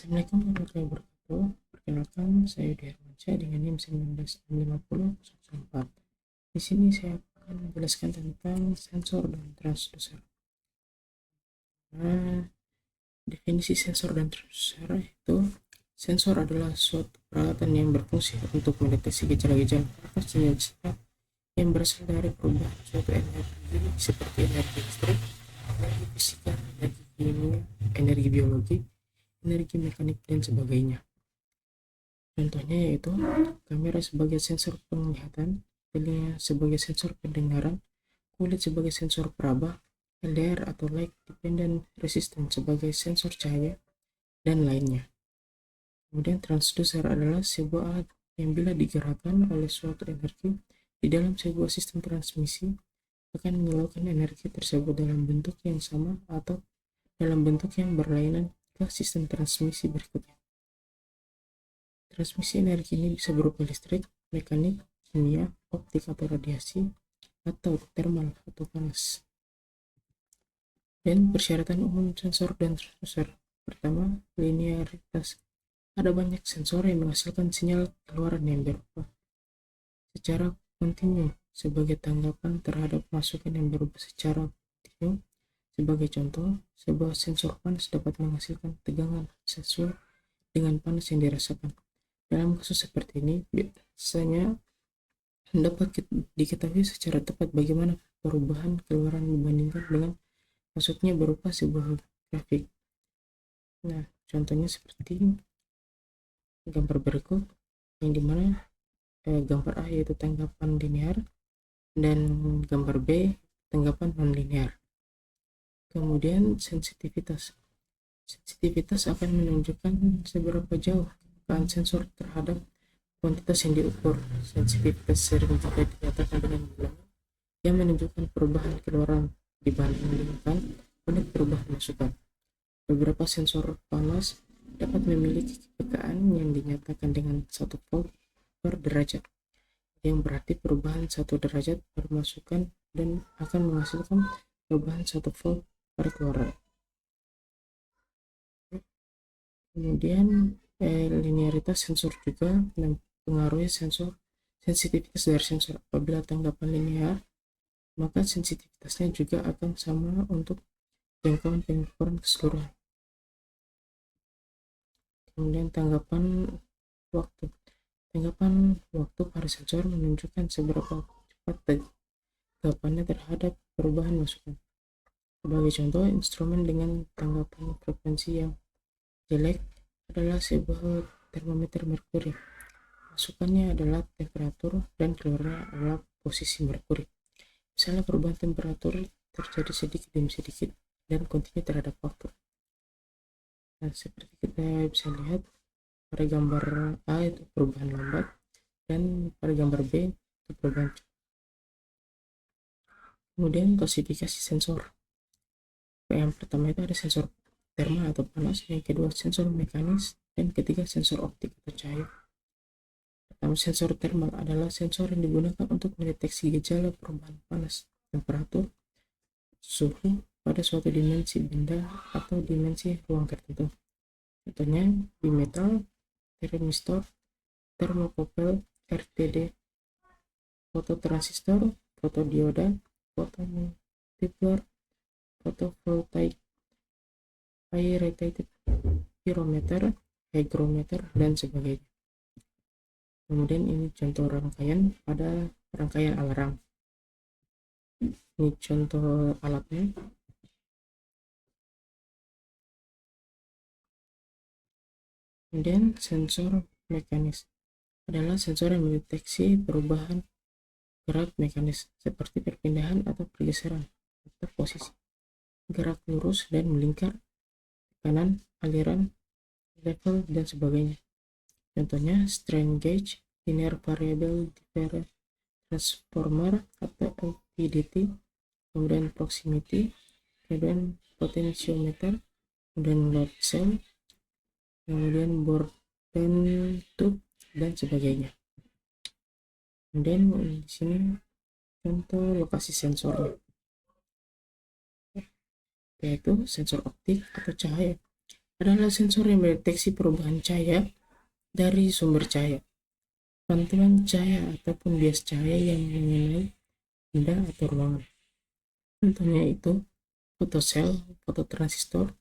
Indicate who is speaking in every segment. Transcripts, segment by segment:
Speaker 1: Assalamualaikum warahmatullahi wabarakatuh. Perkenalkan, saya Yudi Hermansyah dengan NIM 195004. Di sini saya akan menjelaskan tentang sensor dan transducer. Nah, definisi sensor dan transducer itu, sensor adalah suatu peralatan yang berfungsi untuk mendeteksi gejala-gejala atau sinyal-sinyal yang berasal dari perubahan suatu energi seperti energi listrik, energi fisika, energi kimia, energi biologi, energi mekanik, dan sebagainya. Contohnya yaitu kamera sebagai sensor penglihatan, telinga sebagai sensor pendengaran, kulit sebagai sensor peraba, LDR atau light dependent resistance sebagai sensor cahaya, dan lainnya. Kemudian transducer adalah sebuah alat yang bila digerakkan oleh suatu energi di dalam sebuah sistem transmisi akan menyalurkan energi tersebut dalam bentuk yang sama atau dalam bentuk yang berlainan ke sistem transmisi berikutnya. Transmisi energi ini bisa berupa listrik, mekanik, kimia, optik atau radiasi, atau thermal atau panas. Dan persyaratan umum sensor dan transducer. Pertama, linearitas. Ada banyak sensor yang menghasilkan sinyal keluaran yang berupa secara kontinu sebagai tanggapan terhadap masukan yang berubah secara kontinu. Sebagai contoh, sebuah sensor panas dapat menghasilkan tegangan sesuai dengan panas yang dirasakan. Dalam kasus seperti ini, biasanya dapat diketahui secara tepat bagaimana perubahan keluaran dibandingkan dengan masuknya berupa sebuah grafik. Nah, contohnya seperti gambar berikut, yang dimana gambar A yaitu tanggapan linear dan gambar B tanggapan non-linear. Kemudian sensitivitas. Sensitivitas akan menunjukkan seberapa jauh kepekaan sensor terhadap kuantitas yang diukur. Sensitivitas sering juga dinyatakan dengan bilangan yang menunjukkan perubahan keluaran dibandingkan unit perubahan masukan. Beberapa sensor panas dapat memiliki kepekaan yang dinyatakan dengan 1 volt per derajat, yang berarti perubahan 1 derajat per masukan dan akan menghasilkan perubahan 1 volt per keluaran. Kemudian linearitas sensor juga mempengaruhi sensitivitas dari sensor. Apabila tanggapan linear, maka sensitivitasnya juga akan sama untuk jangkauan pengukuran keseluruhan. Kemudian tanggapan waktu. Tanggapan waktu pada sensor menunjukkan seberapa cepat tanggapannya terhadap perubahan masukan. Sebagai contoh, instrumen dengan tanggapan frekuensi yang jelek adalah sebuah termometer merkuri. Masukannya adalah temperatur dan keluarnya adalah posisi merkuri. Misalnya perubahan temperatur terjadi sedikit demi sedikit dan kontinu terhadap waktu. Nah, seperti kita bisa lihat pada gambar A itu perubahan lambat dan pada gambar B itu perubahan cepat. Kemudian klasifikasi sensor. Yang pertama itu ada sensor thermal atau panas, yang kedua sensor mekanis, dan ketiga sensor optik atau cahaya. Pertama, sensor thermal adalah sensor yang digunakan untuk mendeteksi gejala perubahan panas, temperatur, suhu pada suatu dimensi benda atau dimensi ruang tertentu. Contohnya bimetal, termistor, termokopel, RTD, fototransistor, fotodioda, fotomultiplier, fotovoltaik, irradiated pyrometer, hygrometer, dan sebagainya. Kemudian ini contoh rangkaian pada rangkaian alarm. Ini contoh alatnya. Kemudian sensor mekanis adalah sensor yang mendeteksi perubahan gerak mekanis seperti perpindahan atau pergeseran atau posisi, gerak lurus dan melingkar, tekanan, aliran, level, dan sebagainya. Contohnya strain gauge, linear variable difference transformer atau LVDT, kemudian proximity, kemudian potentiometer, kemudian load cell, kemudian Borden tube, dan sebagainya. Kemudian di sini contoh lokasi sensornya, yaitu sensor optik atau cahaya adalah sensor yang mendeteksi perubahan cahaya dari sumber cahaya, pantulan cahaya ataupun bias cahaya yang mengenai benda atau ruangan. Contohnya itu fotosel, fototransistor,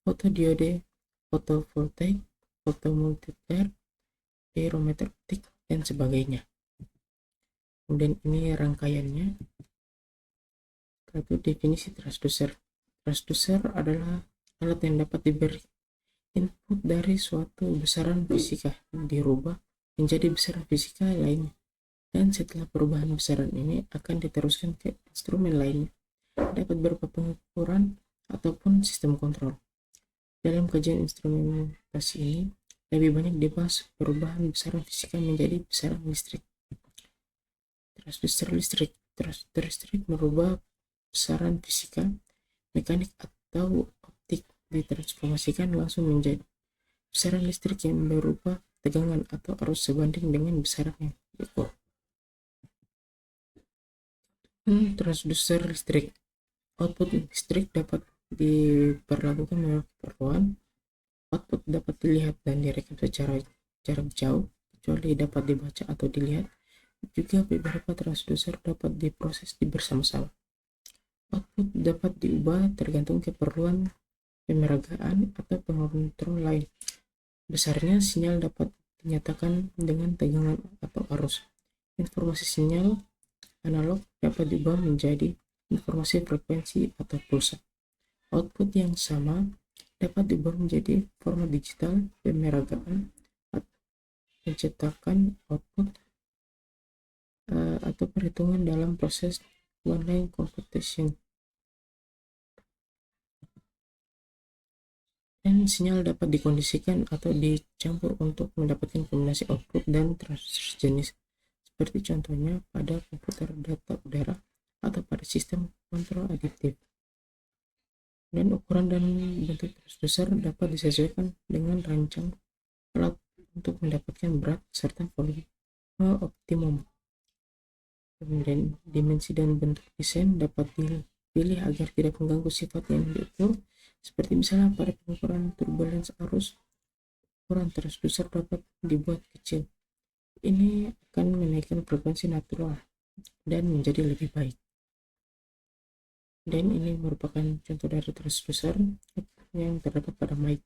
Speaker 1: fotodiode, fotovoltaik, fotomultiplier, pyrometer optik, dan sebagainya. Kemudian ini rangkaiannya. Satu, definisi transducer. Transducer adalah alat yang dapat diberi input dari suatu besaran fisika dirubah menjadi besaran fisika lainnya, dan setelah perubahan besaran ini akan diteruskan ke instrumen lainnya, dapat berupa pengukuran ataupun sistem kontrol. Dalam kajian instrumentasi ini lebih banyak dibahas perubahan besaran fisika menjadi besaran listrik. Transducer listrik. Transducer listrik merubah besaran fisika, mekanik atau optik ditransformasikan langsung menjadi besaran listrik yang berupa tegangan atau arus sebanding dengan besaran yang diukur. Transducer listrik. Output listrik dapat diperlakukan menurut keperluan. Output dapat dilihat dan direkam secara jarak jauh, kecuali dapat dibaca atau dilihat. Juga beberapa transducer dapat diproses bersama-sama. Output dapat diubah tergantung keperluan pemeragaan atau pengontrol lain. Besarnya sinyal dapat dinyatakan dengan tegangan atau arus. Informasi sinyal analog dapat diubah menjadi informasi frekuensi atau pulsa. Output yang sama dapat diubah menjadi format digital, pemeragaan, pencetakan output, atau perhitungan dalam proses one-line computation. Dan sinyal dapat dikondisikan atau dicampur untuk mendapatkan kombinasi output dan transducer jenis, seperti contohnya pada komputer data udara atau pada sistem kontrol adaptif. Dan ukuran dan bentuk transducer dapat disesuaikan dengan rancang alat untuk mendapatkan berat serta volume optimum. Kemudian dimensi dan bentuk desain dapat dipilih agar tidak mengganggu sifat yang diukur, seperti misalnya pada pengukuran turbulence arus, ukuran transducer dapat dibuat kecil. Ini akan menaikkan frekuensi natural dan menjadi lebih baik. Dan ini merupakan contoh dari transducer yang terdapat pada mic.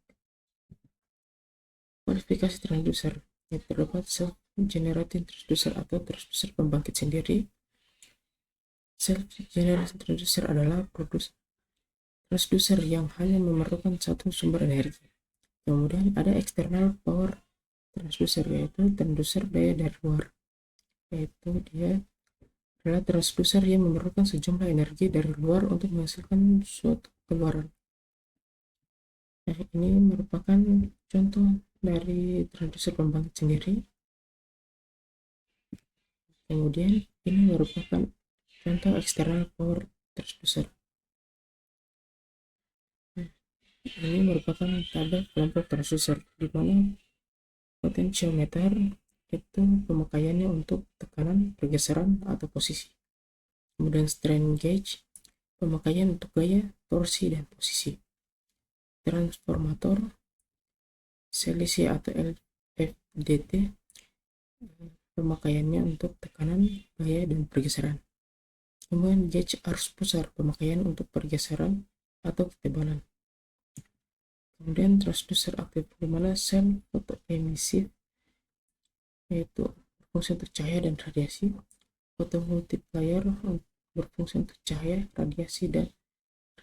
Speaker 1: Modifikasi transducer yang terdapat self-generating transducer atau transducer pembangkit sendiri. Self-generating transducer adalah transducer yang hanya memerlukan satu sumber energi. Kemudian ada external power transducer, yaitu transducer daya dari luar, yaitu dia adalah transducer yang memerlukan sejumlah energi dari luar untuk menghasilkan suatu keluaran. Nah, ini merupakan contoh dari transducer pembangkit sendiri. Kemudian ini merupakan contoh external power transducer. Ini merupakan tabel kelompok transducer di mana potentiometer itu pemakaiannya untuk tekanan, pergeseran, atau posisi. Kemudian strain gauge pemakaian untuk gaya, torsi, dan posisi. Transformator selisih atau LFDT pemakaiannya untuk tekanan, gaya, dan pergeseran. Kemudian gauge arus pusar pemakaian untuk pergeseran atau ketebalan. Kemudian transducer aktif di mana sel fotoemisif, yaitu berfungsi untuk cahaya dan radiasi, fotomultiplier berfungsi untuk cahaya, radiasi, dan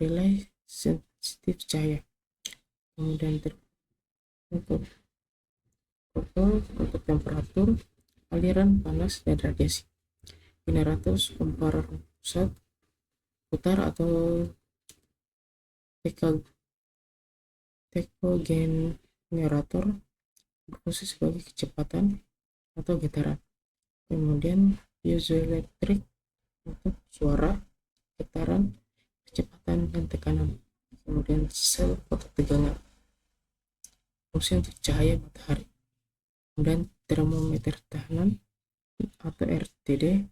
Speaker 1: relay sensitif cahaya. Kemudian untuk temperatur, aliran panas, dan radiasi. Generator komparer pusat putar atau decogenerator berfungsi sebagai kecepatan atau getaran. Kemudian piezoelektrik untuk suara, getaran, kecepatan, dan tekanan. Kemudian sel fototegangan fungsi untuk cahaya matahari. Kemudian termometer tahanan atau RTD,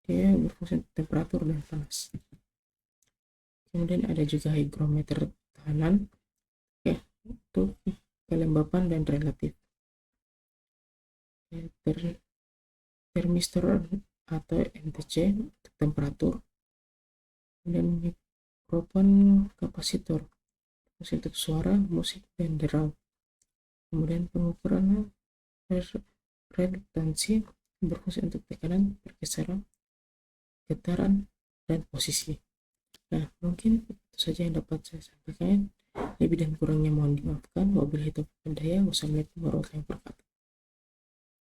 Speaker 1: dia berfungsi untuk temperatur dan panas. Kemudian ada juga hygrometer tahanan untuk kelembapan dan relatif. Termistor atau MTC untuk temperatur, kemudian mikrofon kapasitor untuk suara, musik, dan derau. Kemudian pengukuran reduktansi berfungsi untuk tekanan, pergeseran, getaran, dan posisi. Nah, mungkin itu saja yang dapat saya sampaikan. Lebih dan kurangnya mohon dimaafkan. Wabillahi taufiq wal hidayah. Wassalamualaikum warahmatullahi wabarakatuh.